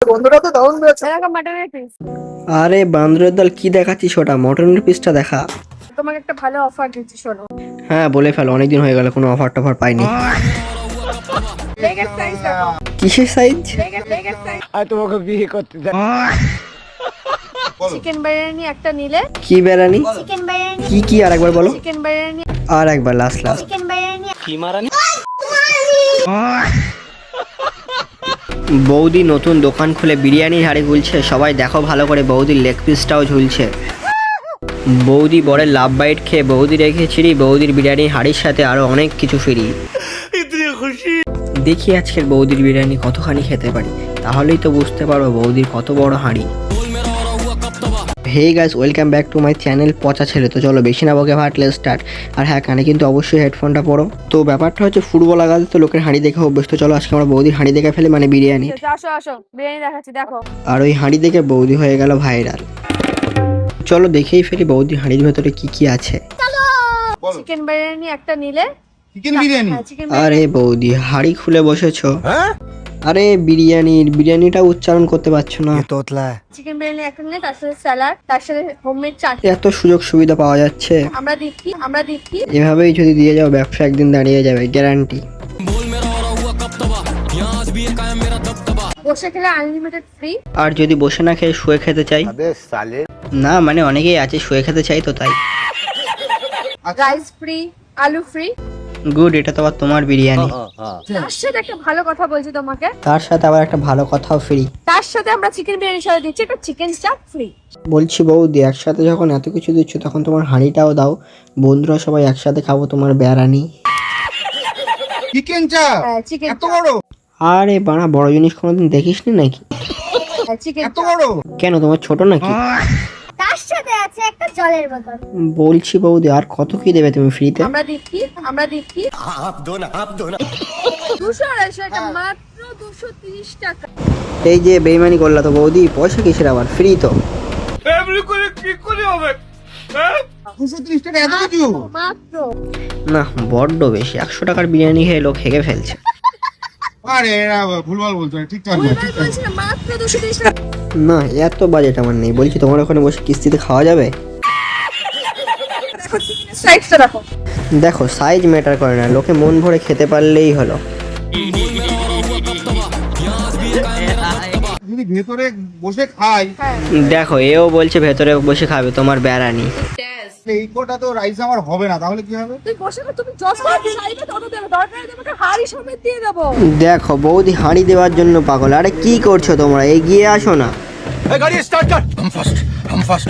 বন্ধুরা তো দারুণ বেড়েছে। এরকম মাটনের পিস। আরে বান্দরের দল কি দেখাচ্ছিস, ওটা মটনের পিসটা দেখা। তোমাকে একটা ভালো অফার দিচ্ছি, শোনো। হ্যাঁ বলে ফেল, অনেকদিন হয়ে গেল কোনো অফার টফার পাইনি। লেগের সাইজ দেখো। কিসের সাইজ? লেগের সাইজ। আর তোমাকে বিয়ে করতে চিকেন বিরিয়ানি একটা নিলে। কি বিরিয়ানি? চিকেন বিরিয়ানি। কি আরেকবার বলো। চিকেন বিরিয়ানি। আর একবার লাস্ট। চিকেন বিরিয়ানি। বৌদি নতুন দোকান খুলে বিরিয়ানির হাড়ি ঝুলছে, সবাই দেখো ভালো করে, বৌদির লেগ পিসটাও ঝুলছে। বৌদি বরের লাভ বাইট খেয়ে বৌদি রেখেছিলি বৌদির বিরিয়ানির হাড়ির সাথে আরো অনেক কিছু ফ্রি। দেখি আজকের বৌদির বিরিয়ানি কতখানি খেতে পারি, তাহলেই তো বুঝতে পারবো বৌদির কত বড় হাঁড়ি। Hey guys, welcome back to my channel Pocha Chele. তো চলো বেশি না বকে ভাটলে স্টার্ট। আর হ্যাঁ, কানে কিন্তু অবশ্যই হেডফোনটা পরো। তো ব্যাপারটা হচ্ছে ফুটবল আগাতে তো লোকের হাঁড়ি দেখে অভ্যস্ত। তো চলো আজকে আমরা বৌদির হাঁড়ি দেখে ফেলি, মানে বিরিয়ানি। আসো আসো, বিরিয়ানি দেখাচ্ছি, দেখো। আর ওই হাঁড়ি দেখে বৌদি হয়ে গেল ভাইরাল। চলো দেখেই ফেলি বৌদির হাঁড়ির ভেতরে কি কি আছে। চিকেন বিরিয়ানি একটা নিলে। চিকেন বিরিয়ানি? আরে বৌদি হাঁড়ি খুলে বসেছো। আরে বিরিয়ানিটা উচ্চারণ করতে পারছো না। তোতলা। চিকেন বিরিয়ানি একটা নিলে, তার সাথে স্যালাড, তার সাথে হোমমেড চাটনি। এত সুযোগ সুবিধা পাওয়া যাচ্ছে। আমরা দিচ্ছি। এভাবেই যদি দিয়ে যাও ব্যবসা একদিন দাঁড়িয়ে যাবে, গ্যারান্টি। বসে খেলে আনলিমিটেড ফ্রি। আর যদি বসে না খেয়ে শুয়ে খেতে চাই? না মানে অনেকেই আছে শুয়ে খেতে চাই, তো তাই। রাইস ফ্রি, আলু ফ্রি। গুড, এটা তো আবার তোমার বিরিয়ানি। তার সাথে একটা ভালো কথা বলছি তোমাকে, তার সাথে আবার একটা ভালো কথাও ফ্রি। তার সাথে আমরা চিকেন বিরিয়ানির সাথে দিচ্ছি একটা চিকেন চাপ ফ্রি। বলছি বৌদি, একসাথে যখন এত কিছু দিচ্ছ তখন তোমার হাঁড়িটাও দাও, বন্ধুরা সবাই একসাথে খাবো তোমার বিরিয়ানি। চিকেন চাপ? চিকেন এত বড়? আরে বাড়া, বড় জিনিস কোনোদিন দেখিসনি নাকি? চিকেন এত বড়? কেন তোমার ছোট নাকি? তার সাথে আছে একটা জলের বোতল। বলছি বৌদি, আর কত কি দেবে তুমি ফ্রিতে? আমরা দিচ্ছি 200-250 টাকা, মাত্র 230 টাকা। এই যে বেইমানি করলা তো বৌদি, পয়সা কিসের আবার, ফ্রি তো। 230 টাকা এত কিছু? মাত্র। না বড্ড বেশি, 100 টাকার বিরিয়ানি খেয়ে লোক হেগে ফেলছে। আরে এরা ভুলভাল বলছো, ঠিকঠাক না। ভুলভাল বলছি না, মাত্র 230 টাকা। না এত বাজেট আমার নেই। বলছি তোমার ওখানে বসে কিস্তিতে খাওয়া যাবে? দেখো চিকেনের সাইজটা দেখো। দেখো সাইজ ম্যাটার করে না, লোকে মন ভরে খেতে পারলেই হলো। যদি ভেতরে বসে খাই? দেখো এও বলছে ভেতরে বসে খাবে তোমার বিরিয়ানি। এই কোটা তো রাইস আমার হবে না, তাহলে কি হবে? তুই বসে না, তুমি যত চাইবে তত দেবে, দরকার হলে তোমাকে হাড়ি সমেত দিয়ে দেবো। দেখো বৌদি হাঁড়ি দেওয়ার জন্য পাগল। আরে কি করছো তোমরা, এগিয়ে আসো না। গাড়ি স্টার্ট কর। হাম ফাস্ট।